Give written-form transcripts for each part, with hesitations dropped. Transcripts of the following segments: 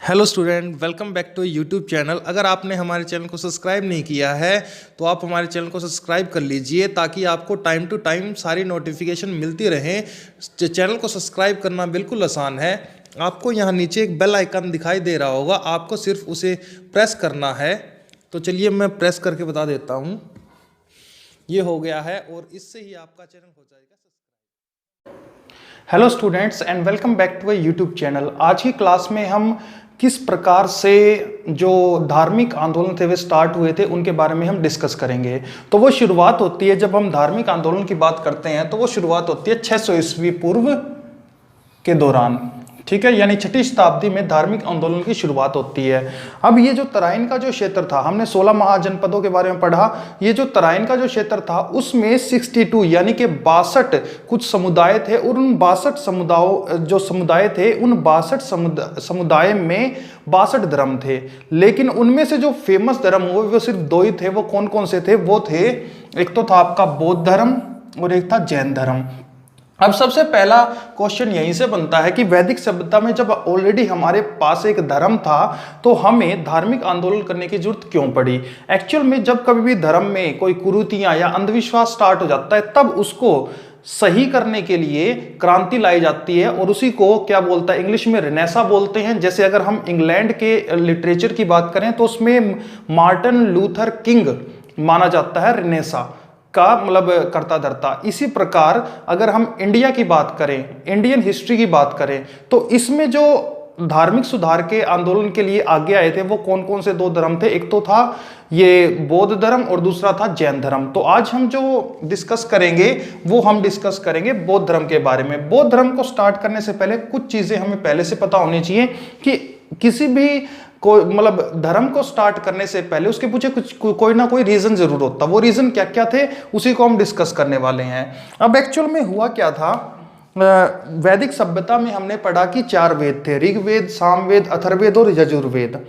Hello student, welcome back to YouTube channel. अगर आपने हमारे चैनल को सब्सक्राइब नहीं किया है तो आप हमारे चैनल को सब्सक्राइब कर लीजिए ताकि आपको टाइम टू टाइम सारी नोटिफिकेशन मिलती रहें। चैनल को सब्सक्राइब करना बिल्कुल आसान है। आपको यहाँ नीचे एक बेल आइकन दिखाई दे रहा होगा, आपको सिर्फ उसे प्रेस करना है। तो चलिए मैं प्रेस करके बता देता हूँ। ये हो गया है और इससे ही आपका चैनल हो जाएगा। Hello students and welcome back to YouTube channel. आज की क्लास में हम किस प्रकार से जो धार्मिक आंदोलन थे वे स्टार्ट हुए थे उनके बारे में हम डिस्कस करेंगे। तो वो शुरुआत होती है, जब हम धार्मिक आंदोलन की बात करते हैं तो वो शुरुआत होती है 600 ईस्वी पूर्व के दौरान, ठीक है, यानी 6ठी शताब्दी में धार्मिक आंदोलन की शुरुआत होती है। अब ये जो तराइन का जो क्षेत्र था, हमने 16 महाजनपदों के बारे में पढ़ा। ये जो तराइन का जो क्षेत्र था उसमें 62 यानी कि 62 कुछ समुदाय थे और उन 62 समुदाय थे, उन 62 समुदाय में 62 धर्म थे। लेकिन उनमें से जो फेमस धर्म हुए वो सिर्फ 2 ही थे। वो कौन कौन से थे? वो थे, एक तो था आपका बौद्ध धर्म और एक था जैन धर्म। अब सबसे पहला क्वेश्चन यहीं से बनता है कि वैदिक सभ्यता में जब ऑलरेडी हमारे पास एक धर्म था तो हमें धार्मिक आंदोलन करने की जरूरत क्यों पड़ी? एक्चुअल में जब कभी भी धर्म में कोई कुरीतियां या अंधविश्वास स्टार्ट हो जाता है तब उसको सही करने के लिए क्रांति लाई जाती है और उसी को क्या बोलता है, इंग्लिश में रेनेसा बोलते हैं। जैसे अगर हम इंग्लैंड के लिटरेचर की बात करें तो उसमें मार्टिन लूथर किंग माना जाता है रेनेसा का मतलब करता धरता। इसी प्रकार अगर हम इंडिया की बात करें, इंडियन हिस्ट्री की बात करें, तो इसमें जो धार्मिक सुधार के आंदोलन के लिए आगे आए थे वो कौन कौन से 2 धर्म थे? एक तो था ये बौद्ध धर्म और दूसरा था जैन धर्म। तो आज हम जो डिस्कस करेंगे वो हम डिस्कस करेंगे बौद्ध धर्म के बारे में। बौद्ध धर्म को स्टार्ट करने से पहले कुछ चीजें हमें पहले से पता होनी चाहिए कि किसी भी कोई मतलब धर्म को स्टार्ट करने से पहले उसके पीछे कोई ना कोई रीजन जरूर होता। वो रीजन क्या क्या थे उसी को हम डिस्कस करने वाले हैं। अब एक्चुअल में हुआ क्या था, वैदिक सभ्यता में हमने पढ़ा कि 4 वेद थे, ऋग्वेद, सामवेद, अथर्ववेद और यजुर्वेद।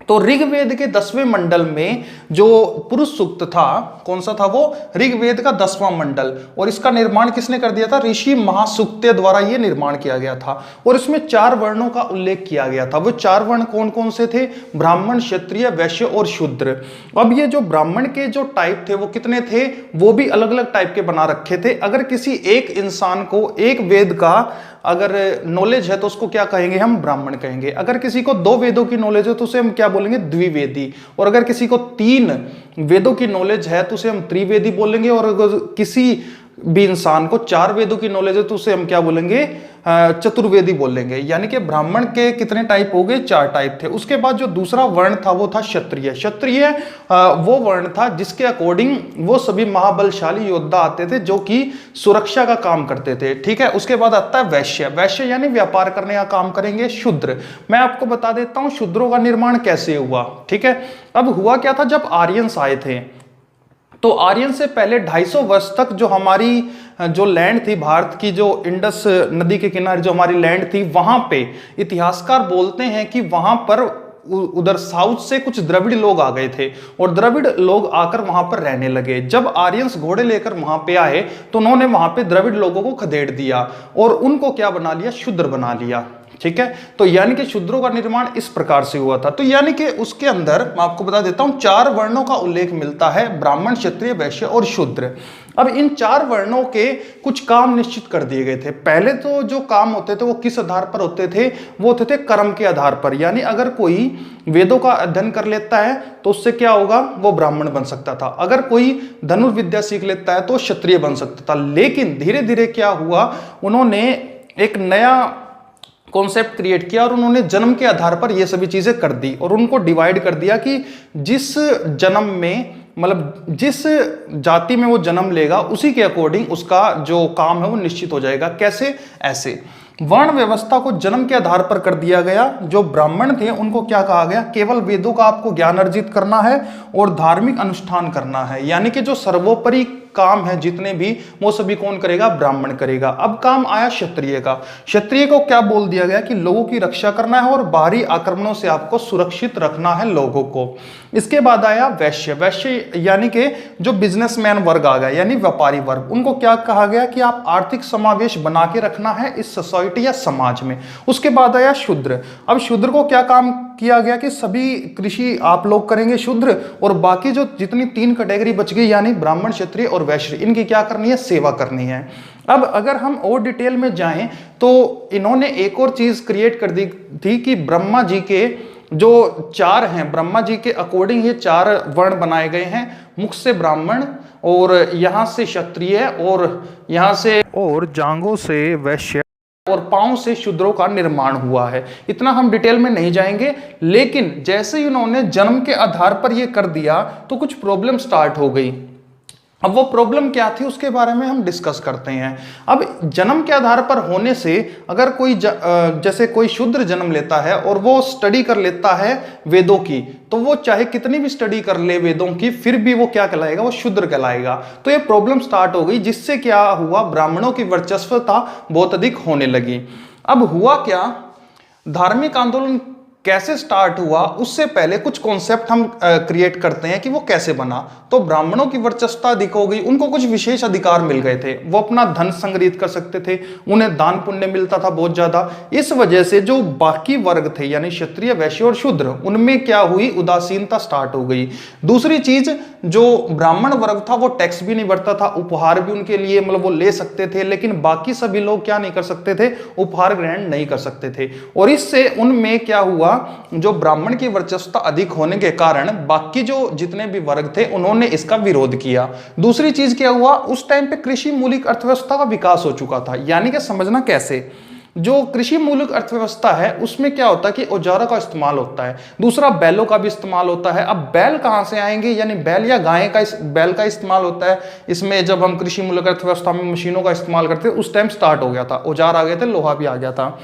तो ऋग्वेद के 10वें मंडल में जो पुरुष सूक्त था, कौन सा था वो? ऋग्वेद का 10वां मंडल। और इसका निर्माण किसने कर दिया था? ऋषि महासूक्त्य द्वारा ये निर्माण किया गया था। और इसमें 4 वर्णों का उल्लेख किया गया था। वो 4 वर्ण कौन कौन से थे? ब्राह्मण, क्षत्रिय, वैश्य और शूद्र। अब ये जो ब्राह्मण के जो टाइप थे वो कितने थे? वो भी अलग अलग टाइप के बना रखे थे। अगर किसी एक इंसान को एक वेद का अगर नॉलेज है तो उसको क्या कहेंगे? हम ब्राह्मण कहेंगे। अगर किसी को 2 वेदों की नॉलेज है तो उसे हम क्या बोलेंगे? द्विवेदी। और अगर किसी को 3 वेदों की नॉलेज है तो उसे हम त्रिवेदी बोलेंगे। और अगर किसी भी इंसान को 4 वेदों की नॉलेज है तो उसे हम क्या बोलेंगे? चतुर्वेदी बोलेंगे। यानी कि ब्राह्मण के कितने टाइप हो गए? 4 टाइप थे। उसके बाद जो दूसरा वर्ण था वो था क्षत्रिय। क्षत्रिय वो वर्ण था जिसके अकॉर्डिंग वो सभी महाबलशाली योद्धा आते थे जो कि सुरक्षा का काम करते थे, ठीक है। उसके बाद आता है वैश्य। वैश्य यानी व्यापार करने का काम करेंगे। शूद्र, मैं आपको बता देता हूं शूद्रों का निर्माण कैसे हुआ, ठीक है। अब हुआ क्या था, जब आर्यंस आए थे तो आर्यन से पहले 250 वर्ष तक जो हमारी जो लैंड थी, भारत की जो इंडस नदी के किनारे जो हमारी लैंड थी, वहां पे इतिहासकार बोलते हैं कि वहां पर उधर साउथ से कुछ द्रविड़ लोग आ गए थे और द्रविड़ लोग आकर वहां पर रहने लगे। जब आर्यंस घोड़े लेकर वहां पे आए तो उन्होंने वहां पे द्रविड़ लोगों को खदेड़ दिया और उनको क्या बना लिया? शूद्र बना लिया, ठीक है। तो यानी कि शूद्रों का निर्माण इस प्रकार से हुआ था। तो यानी कि उसके अंदर मैं आपको बता देता हूं 4 वर्णों का उल्लेख मिलता है, ब्राह्मण, क्षत्रिय, वैश्य और शूद्र। अब इन 4 वर्णों के कुछ काम निश्चित कर दिए गए थे। पहले तो जो काम होते थे वो किस आधार पर होते थे? वो होते थे कर्म के आधार पर। यानी अगर कोई वेदों का अध्ययन कर लेता है तो उससे क्या होगा? वो ब्राह्मण बन सकता था। अगर कोई धनुर्विद्या सीख लेता है तो क्षत्रिय बन सकता था। लेकिन धीरे धीरे क्या हुआ, उन्होंने एक नया कॉन्सेप्ट क्रिएट किया और उन्होंने जन्म के आधार पर ये सभी चीजें कर दी और उनको डिवाइड कर दिया कि जिस जन्म में मतलब जिस जाति में वो जन्म लेगा उसी के अकॉर्डिंग उसका जो काम है वो निश्चित हो जाएगा। कैसे? ऐसे वर्ण व्यवस्था को जन्म के आधार पर कर दिया गया। जो ब्राह्मण थे उनको क्या कहा गया? केवल वेदों का आपको ज्ञान अर्जित करना है और धार्मिक अनुष्ठान करना है। यानी कि जो सर्वोपरि काम है जितने भी, वो सभी कौन करेगा? ब्राह्मण करेगा। अब काम आया क्षत्रिय का। क्षत्रिय को क्या बोल दिया गया कि लोगों की रक्षा करना है और बाहरी आक्रमणों से आपको सुरक्षित रखना है लोगों को। इसके बाद आया वैश्य। वैश्य यानी कि जो बिजनेसमैन वर्ग आ गया, यानी व्यापारी वर्ग, उनको क्या कहा गया कि आप आर्थिक समावेश बना के रखना है इस सोसाइटी या समाज में। उसके बाद आया शूद्र। अब शूद्र को क्या काम किया गया कि सभी कृषि आप लोग करेंगे शूद्र, और बाकी जो जितनी 3 कैटेगरी बच गई यानी ब्राह्मण, क्षत्रिय और वैश्य, इनकी क्या करनी है? सेवा करनी है। अब अगर हम और डिटेल में जाएं तो इन्होंने एक और चीज क्रिएट कर दी थी कि ब्रह्मा जी के जो 4 हैं, ब्रह्मा जी के अकॉर्डिंग ये 4 वर्ण बनाए गए हैं। मुख से ब्राह्मण, और यहां से क्षत्रिय, और यहां से और जांघों से वैश्य, और पांव से शूद्रों का निर्माण हुआ है। इतना हम डिटेल में नहीं जाएंगे, लेकिन जैसे ही उन्होंने जन्म के आधार पर यह कर दिया तो कुछ प्रॉब्लम स्टार्ट हो गई। अब वो प्रॉब्लम क्या थी उसके बारे में हम डिस्कस करते हैं। अब जन्म के आधार पर होने से अगर कोई जैसे कोई शूद्र जन्म लेता है और वो स्टडी कर लेता है वेदों की, तो वो चाहे कितनी भी स्टडी कर ले वेदों की, फिर भी वो क्या कहलाएगा? वो शूद्र कहलाएगा। तो ये प्रॉब्लम स्टार्ट हो गई, जिससे क्या हुआ? ब्राह्मणों की वर्चस्वता बहुत अधिक होने लगी। अब हुआ क्या? धार्मिक आंदोलन कैसे स्टार्ट हुआ उससे पहले कुछ कॉन्सेप्ट हम क्रिएट करते हैं कि वो कैसे बना। तो ब्राह्मणों की वर्चस्वता अधिक हो गई, उनको कुछ विशेष अधिकार मिल गए थे, वो अपना धन संग्रहित कर सकते थे, उन्हें दान पुण्य मिलता था बहुत ज्यादा। इस वजह से जो बाकी वर्ग थे यानी क्षत्रिय, वैश्य और शूद्र, उनमें क्या हुई? उदासीनता स्टार्ट हो गई। दूसरी चीज, जो ब्राह्मण वर्ग था वो टैक्स भी नहीं भरता था, उपहार भी उनके लिए मतलब वो ले सकते थे, लेकिन बाकी सभी लोग क्या नहीं कर सकते थे? उपहार ग्रहण नहीं कर सकते थे। और इससे उनमें क्या हुआ? जो ब्राह्मण की वर्चस्वता अधिक होने के कारण बाकी जो जितने भी वर्ग थे उन्होंने इसका विरोध किया। दूसरी चीज क्या हुआ? उस टाइम पे कृषि मूलिक अर्थव्यवस्था का विकास हो चुका था। यानी कि समझना कैसे, जो कृषि मूलिक अर्थव्यवस्था है उसमें क्या होता है कि औजारों का इस्तेमाल होता है, दूसरा बैलों का भी इस्तेमाल होता है। अब बैल कहां से आएंगे? यानी बैल या गाय का बैल का इस्तेमाल होता है इसमें। जब हम कृषि मूलिक अर्थव्यवस्था में मशीनों का इस्तेमाल करते हैं उस टाइम स्टार्ट हो गया था, औजार आ गए थे, लोहा भी आ गया था।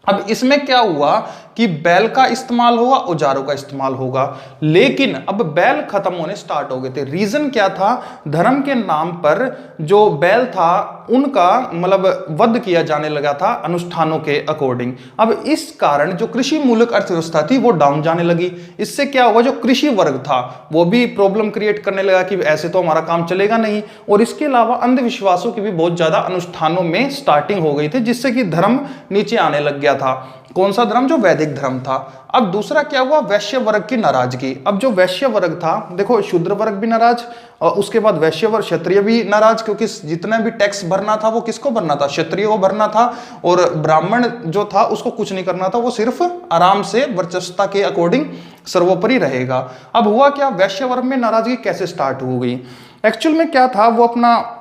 अब इसमें क्या हुआ कि बैल का इस्तेमाल होगा, औजारों का इस्तेमाल होगा, लेकिन अब बैल खत्म होने स्टार्ट हो गए थे। रीजन क्या था? धर्म के नाम पर जो बैल था उनका मतलब वध किया जाने लगा था अनुष्ठानों के अकॉर्डिंग। अब इस कारण जो कृषि मूलक अर्थव्यवस्था थी वो डाउन जाने लगी। इससे क्या हुआ? जो कृषि वर्ग था वो भी प्रॉब्लम क्रिएट करने लगा कि ऐसे तो हमारा काम चलेगा नहीं। और इसके अलावा अंधविश्वासों की भी बहुत ज्यादा अनुष्ठानों में स्टार्टिंग हो गई थी, जिससे कि धर्म नीचे आने लग गया था। कौन सा धर्म? जो वैदिक धर्म था। अब दूसरा क्या हुआ? वैश्य वर्ग की नाराजगी। अब जो वैश्य वर्ग था, देखो शूद्र वर्ग भी नाराज, और उसके बाद वैश्य वर्ग, क्षत्रिय भी नाराज, क्योंकि जितना भी टैक्स भरना था वो किसको भरना था? क्षत्रिय को भरना था। और ब्राह्मण जो था उसको कुछ नहीं करना था, वो सिर्फ आराम से वर्चस्वता के अकॉर्डिंग सर्वोपरि रहेगा। अब हुआ क्या? वैश्य वर्ग में नाराजगी कैसे स्टार्ट हो गई? एक्चुअल में क्या था, वो अपना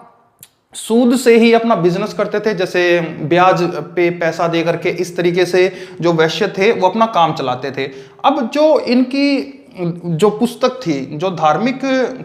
सूद से ही अपना बिजनेस करते थे, जैसे ब्याज पे पैसा दे करके इस तरीके से जो वैश्य थे वो अपना काम चलाते थे। अब जो इनकी जो पुस्तक थी, जो धार्मिक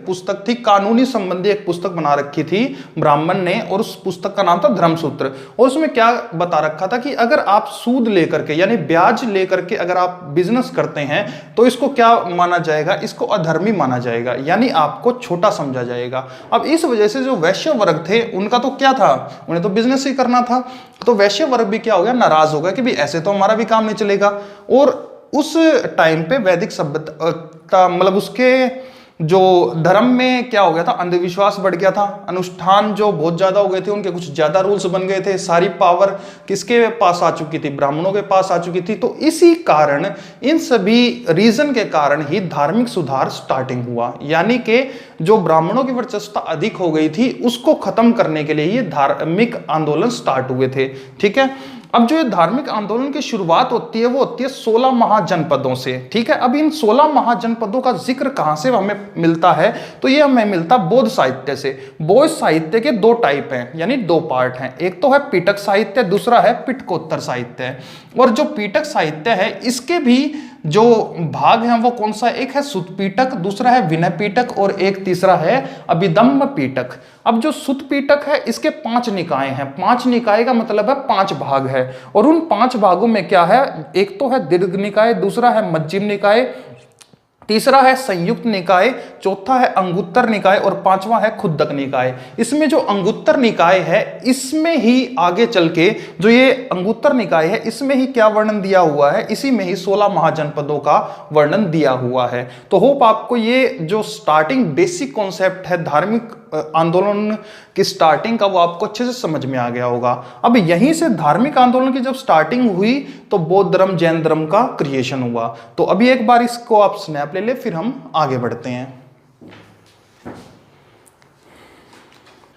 पुस्तक थी, कानूनी संबंधी एक पुस्तक बना रखी थी ब्राह्मण ने, और उस पुस्तक का नाम था धर्मसूत्र। और उसमें क्या बता रखा था कि अगर आप सूद लेकर के यानी ब्याज लेकर के अगर आप बिजनेस करते हैं तो इसको क्या माना जाएगा? इसको अधर्मी माना जाएगा, यानी आपको छोटा समझा जाएगा। अब इस वजह से जो वैश्य वर्ग थे उनका तो क्या था? उन्हें तो बिजनेस ही करना था। तो वैश्य वर्ग भी क्या हो गया? नाराज हो गया कि भाई ऐसे तो हमारा भी काम नहीं चलेगा। और उस टाइम पे वैदिक सभ्यता मतलब उसके जो धर्म में क्या हो गया था? अंधविश्वास बढ़ गया था, अनुष्ठान जो बहुत ज्यादा हो गए थे, उनके कुछ ज्यादा रूल्स बन गए थे, सारी पावर किसके पास आ चुकी थी? ब्राह्मणों के पास आ चुकी थी। तो इसी कारण, इन सभी रीजन के कारण ही धार्मिक सुधार स्टार्टिंग हुआ। यानी कि जो ब्राह्मणों की वर्चस्वता अधिक हो गई थी उसको खत्म करने के लिए ये धार्मिक आंदोलन स्टार्ट हुए थे। ठीक है। अब जो ये धार्मिक आंदोलन की शुरुआत होती है वो होती है 16 महाजनपदों से। ठीक है। अब इन 16 महाजनपदों का जिक्र कहां से हमें मिलता है? तो ये हमें मिलता बौद्ध साहित्य से। बौद्ध साहित्य के 2 टाइप हैं, यानी 2 पार्ट हैं। एक तो है पिटक साहित्य, दूसरा है पिटकोत्तर साहित्य। और जो पिटक साहित्य है इसके भी जो भाग हैं वो कौन सा? एक है सुत पीटक, दूसरा है विनय पीटक, और एक तीसरा है अभिधम्म पीटक। अब जो सुत पीटक है इसके 5 निकाय हैं। 5 निकाय का मतलब है 5 भाग है। और उन 5 भागों में क्या है? एक तो है दीर्घ निकाय, दूसरा है मध्यम निकाय, तीसरा है संयुक्त निकाय, चौथा है अंगुत्तर निकाय और पांचवा है खुद्दक निकाय। इसमें जो अंगुत्तर निकाय है इसमें ही आगे चल के जो ये अंगुत्तर निकाय है इसमें ही क्या वर्णन दिया हुआ है, इसी में ही 16 महाजनपदों का वर्णन दिया हुआ है। तो होप आपको ये जो स्टार्टिंग बेसिक कॉन्सेप्ट है धार्मिक आंदोलन की स्टार्टिंग का वो आपको अच्छे से समझ में आ गया होगा। अब यहीं से धार्मिक आंदोलन की जब स्टार्टिंग हुई तो बौद्ध धर्म जैन धर्म का क्रिएशन हुआ। तो अभी एक बार इसको आप स्नैप ले ले, फिर हम आगे बढ़ते हैं।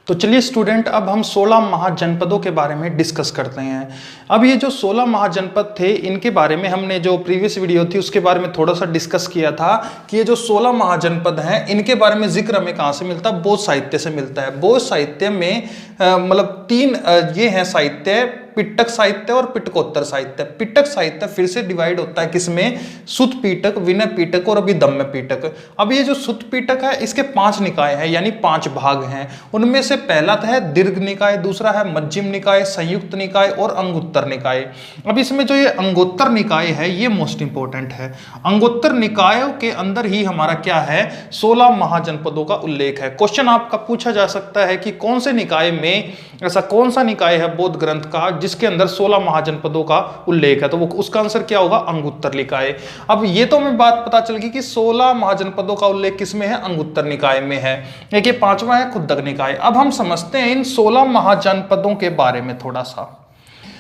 तो चलिए स्टूडेंट, अब हम 16 महाजनपदों के बारे में डिस्कस करते हैं। अब ये जो 16 महाजनपद थे इनके बारे में हमने जो प्रीवियस वीडियो थी उसके बारे में थोड़ा सा डिस्कस किया था कि ये जो 16 महाजनपद हैं इनके बारे में जिक्र हमें कहाँ से मिलता है, बौद्ध साहित्य से मिलता है। बौद्ध साहित्य में मतलब 3 ये हैं साहित्य, पिटक साहित्य और पिटकोत्तर साहित्य। पिटक साहित्य फिर से डिवाइड होता है किसमें, सुत्त पिटक, विनय पिटक और अभिधम्म पिटक। अब ये जो सुत्त पिटक है इसके 5 निकाय हैं यानी 5 भाग हैं। उनमें से पहला है दीर्घ निकाय, दूसरा है मध्यम निकाय, संयुक्त निकाय और अंगुत्तर निकाय। अब इसमें जो ये अंगोत्तर निकाय है ये मोस्ट इंपोर्टेंट है। अंगोत्तर निकायों के अंदर ही हमारा क्या है, 16 महाजनपदों का उल्लेख है। क्वेश्चन आपका पूछा जा सकता है कि कौन से निकाय में, ऐसा कौन सा निकाय है बौद्ध ग्रंथ का जिसके अंदर 16 महाजनपदों का उल्लेख है, तो वो उसका आंसर क्या होगा, अंगुत्तर निकाय। अब ये तो हमें बात पता चल गई कि 16 महाजनपदों का उल्लेख किसमें है, अंगुत्तर निकाय में है। एक ये 5वां है खुद्दक निकाय। अब हम समझते हैं इन 16 महाजनपदों के बारे में थोड़ा सा।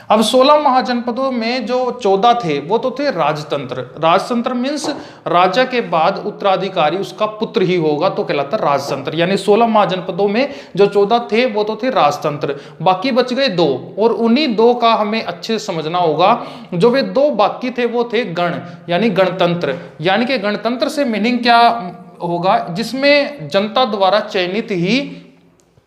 अब 16 महाजनपदों में जो 14 थे वो तो थे राजतंत्र। राजतंत्र मीन्स राजा के बाद उत्तराधिकारी उसका पुत्र ही होगा तो कहलाता है राजतंत्र। यानी 16 महाजनपदों में जो 14 थे वो तो थे राजतंत्र, बाकी बच गए 2 और उन्हीं 2 का हमें अच्छे से समझना होगा। जो वे 2 बाकी थे वो थे गण यानी गणतंत्र। यानी कि गणतंत्र से मीनिंग क्या होगा, जिसमें जनता द्वारा चयनित ही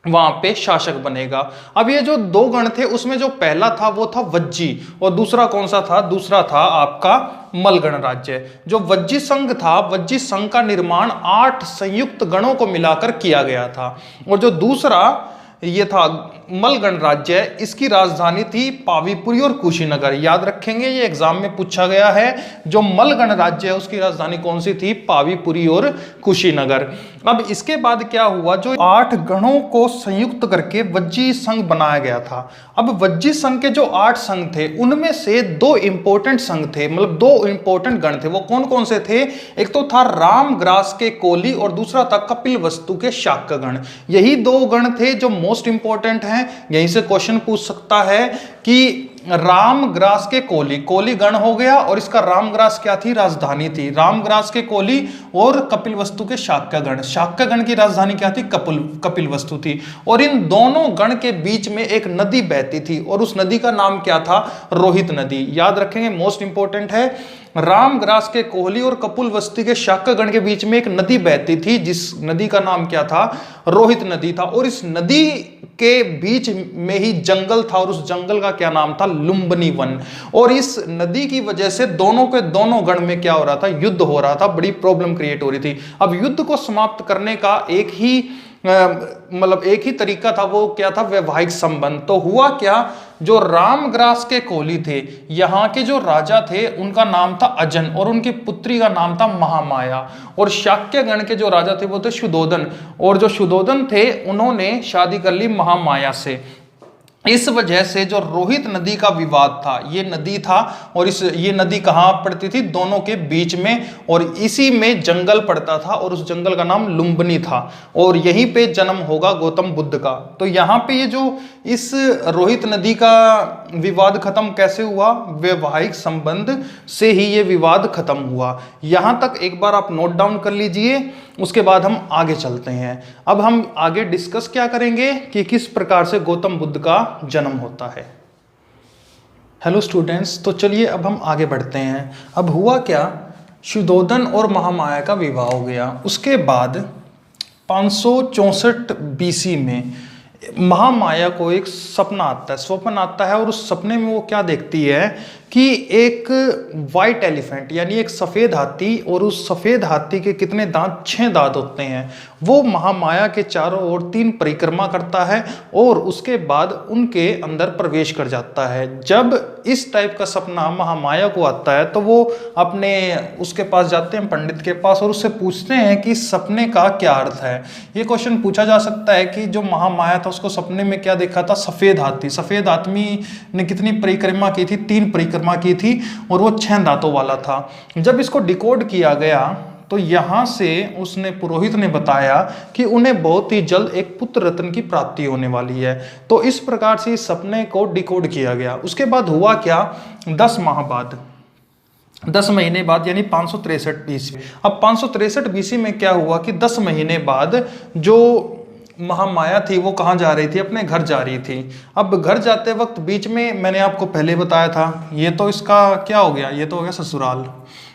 वहां पे शासक बनेगा। अब ये जो 2 गण थे उसमें जो पहला था वो था वज्जी और दूसरा कौन सा था, दूसरा था आपका मल गणराज्य। जो वज्जी संघ था, वज्जी संघ का निर्माण 8 संयुक्त गणों को मिलाकर किया गया था। और जो दूसरा ये था मल गणराज्य, इसकी राजधानी थी पावीपुरी और कुशीनगर। याद रखेंगे ये एग्जाम में पूछा गया है। जो मल गणराज्य है उसकी राजधानी कौन सी थी, पावीपुरी और कुशीनगर। अब इसके बाद क्या हुआ, जो 8 गणों को संयुक्त करके वज्जी संघ बनाया गया था। अब वज्जी संघ के जो 8 संघ थे उनमें से 2 इंपॉर्टेंट संघ थे, मतलब 2 इंपॉर्टेंट गण थे। वो कौन कौन से थे, एक तो था रामग्रास के कोली और दूसरा था कपिल वस्तु के शाक्य गण। यही 2 गण थे जो मोस्ट इंपॉर्टेंट हैं। यहीं से क्वेश्चन पूछ सकता है कि रामग्रास के कोली, कोली गण हो गया और इसका रामग्रास क्या थी, राजधानी थी। रामग्रास के कोली और कपिल वस्तु के शाक्य गण, शाक्य गण की राजधानी क्या थी, कपिल वस्तु थी। और इन दोनों गण के बीच में एक नदी बहती थी और उस नदी का नाम क्या था, रोहित नदी। याद रखेंगे मोस्ट इंपॉर्टेंट है। रामग्रास के कोहली और कपिल वस्तु के शाक्य गण के बीच में एक नदी बहती थी जिस नदी का नाम क्या था, रोहित नदी था। और इस नदी के बीच में ही जंगल था और उस जंगल का क्या नाम था, लुम्बिनी वन। और इस नदी की वजह से दोनों के दोनों गण में क्या हो रहा था, युद्ध हो रहा था, बड़ी प्रॉब्लम क्रिएट हो रही थी। अब युद्ध को समाप्त करने का एक ही तरीका था, वो क्या था, वैवाहिक संबंध। तो हुआ क्या, जो रामग्रास के कोली थे, यहाँ के जो राजा थे उनका नाम था अजन और उनकी पुत्री का नाम था महामाया। और शाक्य गण के जो राजा थे वो थे शुद्धोधन, और जो शुद्धोधन थे उन्होंने शादी कर ली महामाया से। इस वजह से जो रोहित नदी का विवाद था, ये नदी था और ये नदी कहाँ पड़ती थी, दोनों के बीच में, और इसी में जंगल पड़ता था और उस जंगल का नाम लुम्बिनी था। और यहीं पे जन्म होगा गौतम बुद्ध का। तो यहाँ पे ये जो इस रोहित नदी का विवाद खत्म कैसे हुआ, वैवाहिक संबंध से ही ये विवाद खत्म हुआ। यहाँ तक एक बार आप नोट डाउन कर लीजिए, उसके बाद हम आगे चलते हैं। अब हम आगे डिस्कस क्या करेंगे कि किस प्रकार से गौतम बुद्ध का जन्म होता है। हेलो स्टूडेंट्स, तो चलिए अब हम आगे बढ़ते हैं। अब हुआ क्या, शुद्धोधन और महामाया का विवाह हो गया। उसके बाद 564 BC में महामाया को एक सपना आता है, स्वप्न आता है, और उस सपने में वो क्या देखती है कि एक वाइट एलिफेंट यानी एक सफेद हाथी, और उस सफेद हाथी के कितने दांत, 6 दांत होते हैं, वो महामाया के चारों ओर 3 परिक्रमा करता है और उसके बाद उनके अंदर प्रवेश कर जाता है। जब इस टाइप का सपना महामाया को आता है तो वो अपने उसके पास जाते हैं, पंडित के पास, और उससे पूछते हैं कि सपने का क्या अर्थ है। ये क्वेश्चन पूछा जा सकता है कि जो महामाया था उसको सपने में क्या देखा था, सफेद हाथी। सफेद हाथी ने कितनी परिक्रमा की थी, 3 परिक्रमा की थी, और वो 6 दांतों वाला था। जब इसको डिकोड किया गया तो यहां से उसने, पुरोहित ने बताया कि उन्हें बहुत ही जल्द एक पुत्र रत्न की प्राप्ति होने वाली है। तो इस प्रकार से इस सपने को डिकोड किया गया। उसके बाद हुआ क्या, 10 माह बाद, 10 महीने बाद, यानी 563 बीसी। अब 563 बीसी में क्या हुआ कि 10 महीने बाद जो महामाया थी वो कहाँ जा रही थी, अपने घर जा रही थी। अब घर जाते वक्त बीच में मैंने आपको पहले बताया था, ये तो इसका क्या हो गया, ये तो हो गया ससुराल,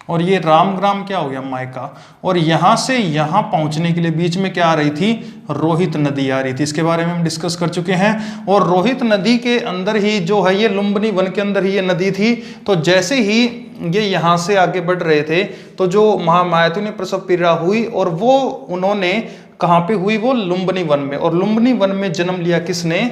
और ये राम ग्राम क्या हो गया, मायका। और यहाँ से यहाँ पहुँचने के लिए बीच में क्या आ रही थी, रोहित नदी आ रही थी। इसके बारे में हम डिस्कस कर चुके हैं। और रोहित नदी के अंदर ही जो है, ये लुम्बिनी वन के अंदर ही ये नदी थी। तो जैसे ही ये यहाँ से आगे बढ़ रहे थे तो जो महामाया ने प्रसव पीड़ा हुई, और वो उन्होंने कहाँ पे हुई, वो लुम्बिनी वन में। और लुम्बिनी वन में जन्म लिया किसने,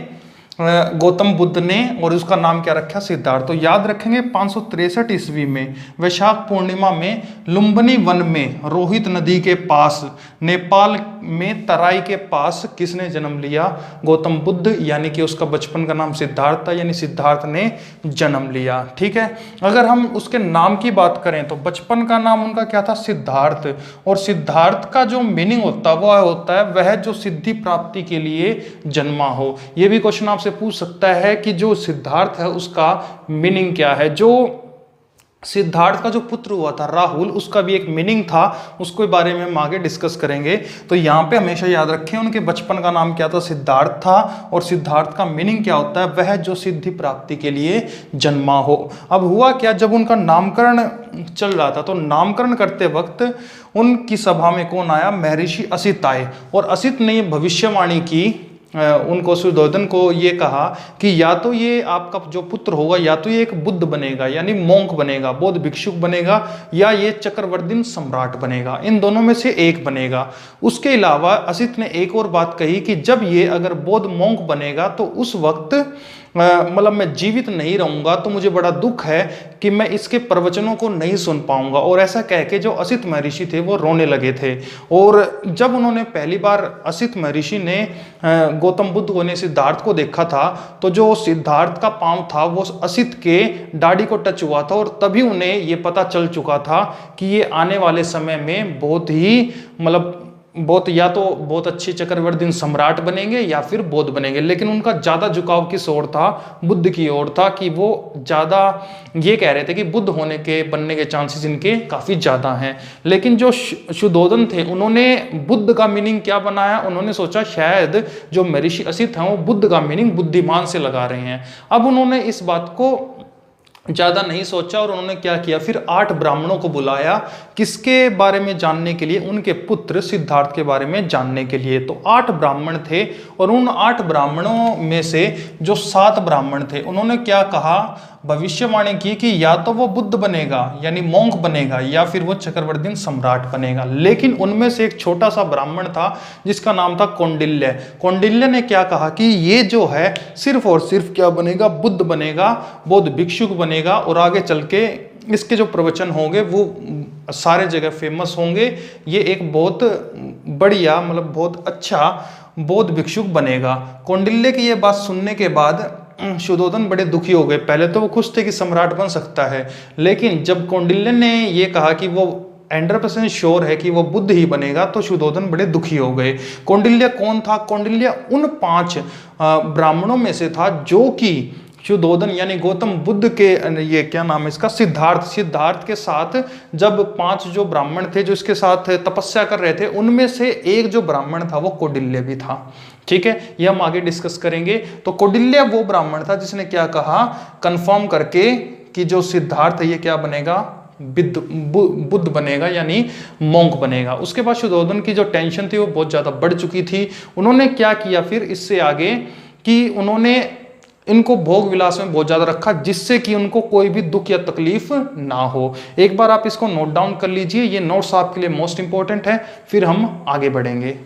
गौतम बुद्ध ने, और उसका नाम क्या रखा, सिद्धार्थ। तो याद रखेंगे 563 ईस्वी में वैशाख पूर्णिमा में लुम्बिनी वन में रोहित नदी के पास, नेपाल में तराई के पास किसने जन्म लिया, गौतम बुद्ध, यानी कि उसका बचपन का नाम सिद्धार्थ था, यानी सिद्धार्थ ने जन्म लिया। ठीक है, अगर हम उसके नाम की बात करें तो बचपन का नाम उनका क्या था, सिद्धार्थ। और सिद्धार्थ का जो मीनिंग होता है वो होता है वह जो सिद्धि प्राप्ति के लिए जन्मा हो। ये भी क्वेश्चन आपसे पूछ सकता है कि जो सिद्धार्थ है उसका मीनिंग क्या है। जो सिद्धार्थ का जो पुत्र हुआ था राहुल, उसका भी एक मीनिंग था, उसके बारे में हम आगे डिस्कस करेंगे। तो यहाँ पे हमेशा याद रखें उनके बचपन का नाम क्या था, सिद्धार्थ था, और सिद्धार्थ का मीनिंग क्या होता है, वह जो सिद्धि प्राप्ति के लिए जन्मा हो। अब हुआ क्या, जब उनका नामकरण चल रहा था तो नामकरण करते वक्त उनकी सभा में कौन आया, महर्षि असित आए। और असित ने भविष्यवाणी की, उनको सुधोधन को ये कहा कि या तो ये आपका जो पुत्र होगा, या तो ये एक बुद्ध बनेगा यानी मोंक बनेगा, बौद्ध भिक्षुक बनेगा, या ये चक्रवर्ती सम्राट बनेगा, इन दोनों में से एक बनेगा। उसके अलावा असित ने एक और बात कही कि जब ये अगर बौद्ध मोंक बनेगा तो उस वक्त मतलब मैं जीवित नहीं रहूंगा, तो मुझे बड़ा दुख है कि मैं इसके प्रवचनों को नहीं सुन पाऊंगा। और ऐसा कह के जो असित महर्षि थे वो रोने लगे थे। और जब उन्होंने पहली बार असित महर्षि ने गौतम बुद्ध को ने सिद्धार्थ को देखा था, तो जो सिद्धार्थ का पांव था वो असित के दाढ़ी को टच हुआ था, और तभी उन्हें ये पता चल चुका था कि ये आने वाले समय में बहुत ही मतलब या तो बहुत अच्छे चक्रवर्ती सम्राट बनेंगे या फिर बौद्ध बनेंगे। लेकिन उनका ज्यादा झुकाव किस ओर था, बुद्ध की ओर था, कि वो ज्यादा ये कह रहे थे कि बुद्ध होने के बनने के चांसेस इनके काफी ज्यादा हैं। लेकिन जो शुद्धोधन थे उन्होंने बुद्ध का मीनिंग क्या बनाया, उन्होंने सोचा शायद जो महर्षि असित हैं वो बुद्ध का मीनिंग बुद्धिमान से लगा रहे हैं। अब उन्होंने इस बात को ज्यादा नहीं सोचा और उन्होंने क्या किया, फिर 8 ब्राह्मणों को बुलाया, किसके बारे में जानने के लिए, उनके पुत्र सिद्धार्थ के बारे में जानने के लिए। तो 8 ब्राह्मण थे, और उन 8 ब्राह्मणों में से जो 7 ब्राह्मण थे उन्होंने क्या कहा, भविष्यवाणी की कि या तो वो बुद्ध बनेगा यानी मोंक बनेगा, या फिर वो चक्रवर्ती सम्राट बनेगा। लेकिन उनमें से एक छोटा सा ब्राह्मण था जिसका नाम था कौंडिल्य। कौंडिल्य ने क्या कहा कि ये जो है सिर्फ और सिर्फ क्या बनेगा, बुद्ध बनेगा, बौद्ध भिक्षुक बनेगा, और आगे चल के इसके जो प्रवचन होंगे वो सारे जगह फेमस होंगे। ये एक बहुत बढ़िया मतलब बहुत अच्छा बौद्ध भिक्षुक बनेगा। कौंडिल्य की ये बात सुनने के बाद शुद्धोधन बड़े दुखी हो गए। पहले तो वो खुश थे कि सम्राट बन सकता है, लेकिन जब कौंडिल्य ने ये कहा कि वो 100% श्योर है कि वो बुद्ध ही बनेगा, तो शुद्धोधन बड़े दुखी हो गए। कौंडिल्य कौन था, कौंडिल्य उन 5 ब्राह्मणों में से था जो कि शुद्धोधन यानी गौतम बुद्ध के ये क्या नाम है इसका, सिद्धार्थ के साथ जब 5 जो ब्राह्मण थे जो इसके साथ तपस्या कर रहे थे, उनमें से एक जो ब्राह्मण था वो कौंडिल्य भी था। ठीक है, ये हम आगे डिस्कस करेंगे। तो कौंडिल्य वो ब्राह्मण था जिसने क्या कहा, कंफर्म करके कि जो सिद्धार्थ है ये क्या बनेगा, बुद्ध बनेगा यानी मोंक बनेगा। उसके बाद शुद्धोधन की जो टेंशन थी वो बहुत ज्यादा बढ़ चुकी थी। उन्होंने क्या किया फिर इससे आगे कि उन्होंने इनको भोग विलास में बहुत ज्यादा रखा, जिससे कि उनको कोई भी दुख या तकलीफ ना हो। एक बार आप इसको नोट डाउन कर लीजिए, ये नोट्स आपके लिए मोस्ट इंपॉर्टेंट है, फिर हम आगे बढ़ेंगे।